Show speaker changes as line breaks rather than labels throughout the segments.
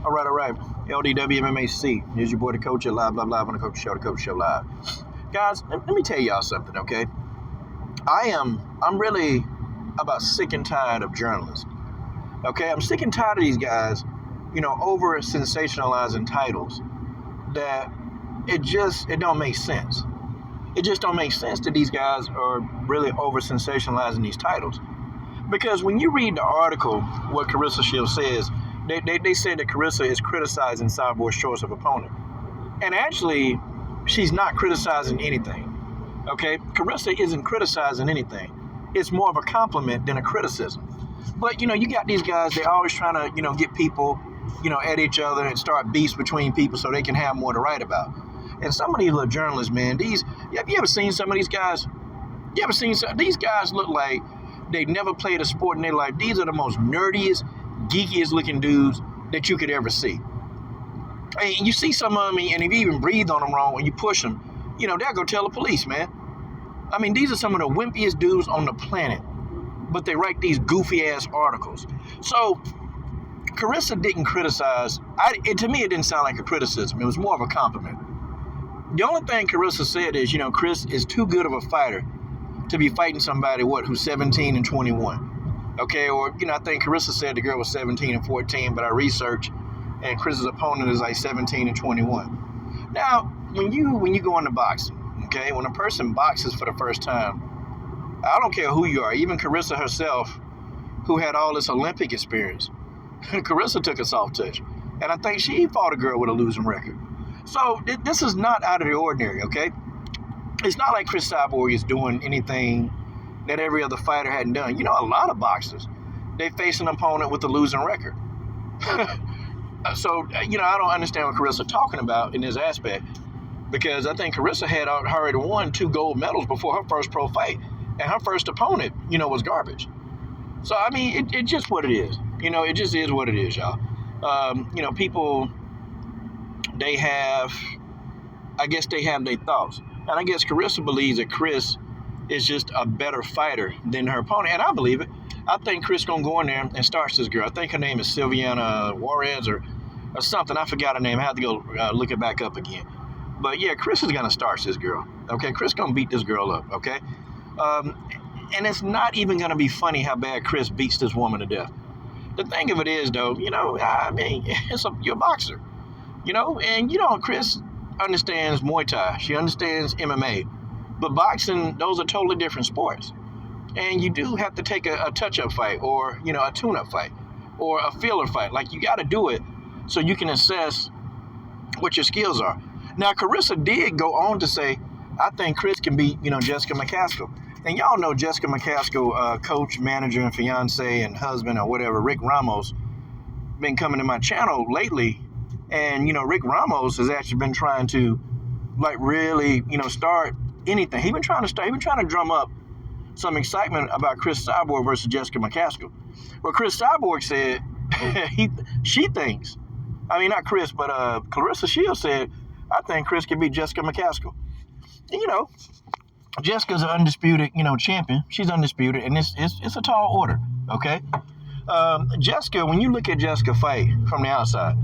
All right. LDWMMAC. Here's your boy, the coach, live on the Coach Show, the Coach Show Live. Guys, let me tell y'all something, okay? I'm really about sick and tired of journalists, okay? I'm sick and tired of these guys, over sensationalizing titles that it don't make sense. It just don't make sense that these guys are really over sensationalizing these titles. Because when you read the article, what Claressa Shields says, they said that Claressa is criticizing Cyborg's choice of opponent. And actually, she's not criticizing anything. Okay? Claressa isn't criticizing anything. It's more of a compliment than a criticism. But, you got these guys, they're always trying to, get people, at each other and start beefs between people so they can have more to write about. And some of these little journalists, man, have you ever seen some of these guys? These guys look like they never played a sport in their life. These are the most nerdiest, geekiest looking dudes that you could ever see. And you see some of them, and if you even breathe on them wrong when you push them, they'll go tell the police, man. I mean, these are some of the wimpiest dudes on the planet, but they write these goofy ass articles. So Claressa didn't criticize. To me, it didn't sound like a criticism. It was more of a compliment. The only thing Claressa said is, Chris is too good of a fighter to be fighting somebody, who's 17 and 21. Okay, or, I think Claressa said the girl was 17 and 14, but I researched, and Chris's opponent is like 17 and 21. Now, when you go into boxing, okay, when a person boxes for the first time, I don't care who you are, even Claressa herself, who had all this Olympic experience, Claressa took a soft touch. And I think she fought a girl with a losing record. So this is not out of the ordinary, okay? It's not like Cris Cyborg is doing anything that every other fighter hadn't done. A lot of boxers, they face an opponent with a losing record. So, I don't understand what Claressa talking about in this aspect, because I think Claressa had already won 2 gold medals before her first pro fight, and her first opponent, was garbage. So, I mean, it's just what it is. It just is what it is, y'all. People, they have their thoughts. And I guess Claressa believes that Cris is just a better fighter than her opponent. And I believe it. I think Cris going to go in there and starts this girl. I think her name is Silviana Juarez or something. I forgot her name. I have to go look it back up again. But, yeah, Cris is going to start this girl. Okay, Cris going to beat this girl up, okay? And it's not even going to be funny how bad Cris beats this woman to death. The thing of it is, though, I mean, you're a boxer. And Cris understands Muay Thai. She understands MMA. But boxing, those are totally different sports. And you do have to take a touch-up fight or, a tune-up fight or a filler fight. Like, you got to do it so you can assess what your skills are. Now, Claressa did go on to say, I think Cris can beat, Jessica McCaskill. And y'all know Jessica McCaskill, coach, manager, and fiance and husband or whatever, Rick Ramos, been coming to my channel lately. And, Rick Ramos has actually been trying to, really, start anything. He's been trying to drum up some excitement about Cris Cyborg versus Jessica McCaskill. Well, Cris Cyborg said she thinks, not Cris, but Claressa Shields said, I think Cris can beat Jessica McCaskill. And, Jessica's an undisputed, champion. She's undisputed, and it's a tall order, okay? Jessica, when you look at Jessica fight from the outside,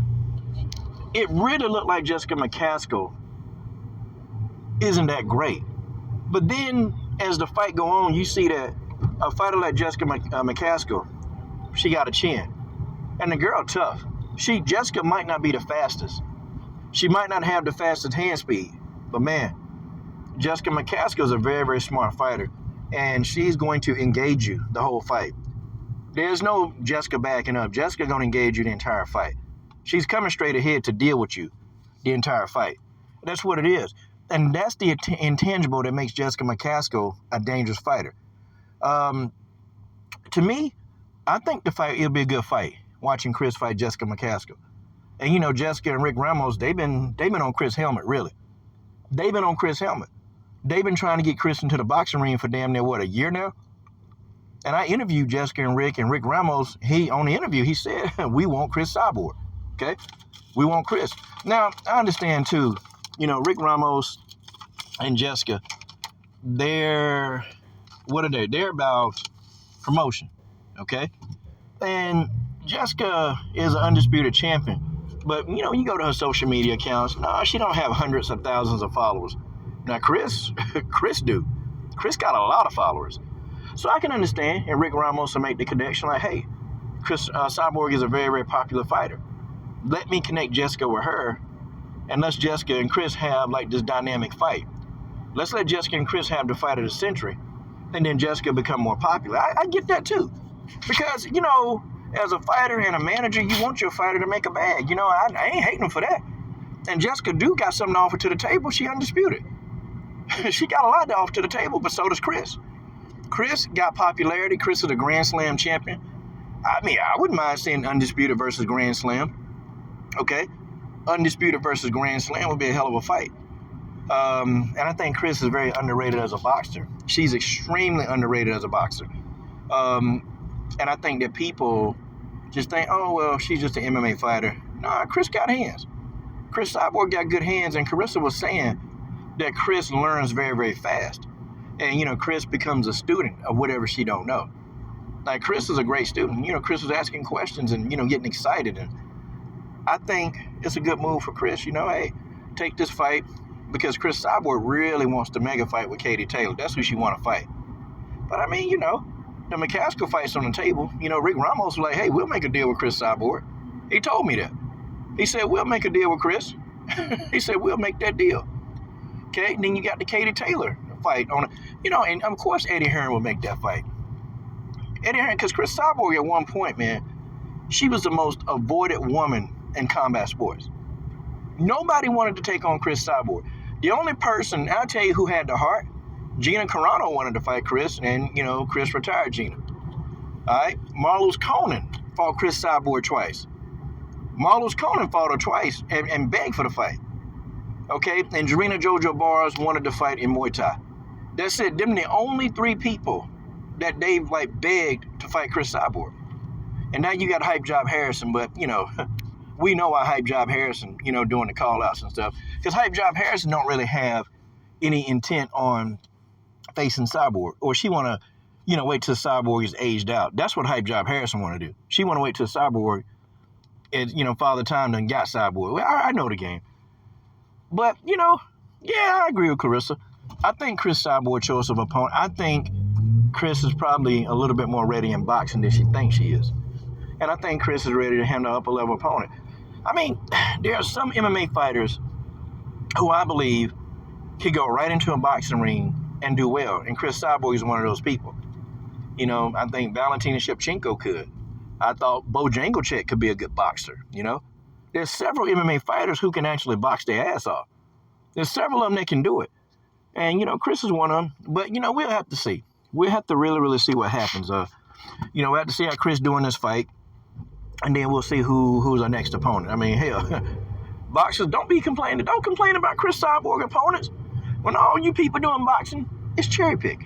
it really looked like Jessica McCaskill isn't that great. But then, as the fight go on, you see that a fighter like Jessica McCaskill, she got a chin. And the girl tough. Jessica might not be the fastest. She might not have the fastest hand speed. But man, Jessica McCaskill is a very, very smart fighter. And she's going to engage you the whole fight. There's no Jessica backing up. Jessica's going to engage you the entire fight. She's coming straight ahead to deal with you the entire fight. That's what it is. And that's the intangible that makes Jessica McCaskill a dangerous fighter. To me, I think it'll be a good fight, watching Cris fight Jessica McCaskill. And, Jessica and Rick Ramos, they've been on Cris' helmet, really. They've been on Cris' helmet. They've been trying to get Cris into the boxing ring for damn near, a year now? And I interviewed Jessica and Rick Ramos, on the interview, he said, we want Cris Cyborg. Okay? We want Cris. Now, I understand, too, Rick Ramos and Jessica, they're about promotion, okay? And Jessica is an undisputed champion. But, you go to her social media accounts. No, she don't have hundreds of thousands of followers. Now, Chris do. Chris got a lot of followers. So I can understand, and Rick Ramos will make the connection like, hey, Cyborg is a very, very popular fighter. Let me connect Jessica with her, and let's Jessica and Chris have like this dynamic fight. Let's let Jessica and Chris have the fight of the century, and then Jessica become more popular. I get that too. Because, as a fighter and a manager, you want your fighter to make a bag. I ain't hating them for that. And Jessica do got something to offer to the table. She undisputed. She got a lot to offer to the table, but so does Chris. Chris got popularity. Chris is a Grand Slam champion. I wouldn't mind seeing Undisputed versus Grand Slam. Okay? Undisputed versus Grand Slam would be a hell of a fight. And I think Chris is very underrated as a boxer. She's extremely underrated as a boxer. And I think that people just think, oh, well, she's just an MMA fighter. Nah, Chris got hands. Chris Cyborg got good hands, and Claressa was saying that Chris learns very, very fast. And, Chris becomes a student of whatever she don't know. Like, Chris is a great student. Chris was asking questions and, getting excited. And I think it's a good move for Chris. Hey, take this fight because Chris Cyborg really wants to mega fight with Katie Taylor. That's who she want to fight. But, the McCaskill fight's on the table. Rick Ramos was like, hey, we'll make a deal with Chris Cyborg. He told me that. He said, we'll make a deal with Chris. He said, we'll make that deal. Okay, and then you got the Katie Taylor fight on it. And of course Eddie Hearn will make that fight. Eddie Hearn, because Chris Cyborg at one point, man, she was the most avoided woman in combat sports. Nobody wanted to take on Chris Cyborg. The only person, I'll tell you who had the heart, Gina Carano wanted to fight Chris, and, Chris retired Gina. All right? Marlos Conan fought Chris Cyborg twice. Marlos Conan fought her twice and begged for the fight. Okay? And Jarena Jojo Bars wanted to fight in Muay Thai. That's it. Them the only three people that they begged to fight Chris Cyborg. And now you got Hype Job Harrison, but, we know why Hype Job Harrison, doing the call-outs and stuff. Because Hype Job Harrison don't really have any intent on facing Cyborg, or she want to, wait till Cyborg is aged out. That's what Hype Job Harrison want to do. She want to wait till Cyborg is, Father Time done got Cyborg. Well, I know the game. But, yeah, I agree with Claressa. I think Chris Cyborg choice of opponent. I think Chris is probably a little bit more ready in boxing than she thinks she is. And I think Chris is ready to handle an upper level opponent. There are some MMA fighters who I believe could go right into a boxing ring and do well. And Chris Cyborg is one of those people. I think Valentina Shevchenko could. I thought Bojangles could be a good boxer, There's several MMA fighters who can actually box their ass off. There's several of them that can do it. And, Chris is one of them. But, we'll have to see. We'll have to really, really see what happens. We'll have to see how Chris doing this fight. And then we'll see who's our next opponent. Hell, boxers, don't be complaining. Don't complain about Chris Cyborg opponents. When all you people doing boxing, it's cherry pick.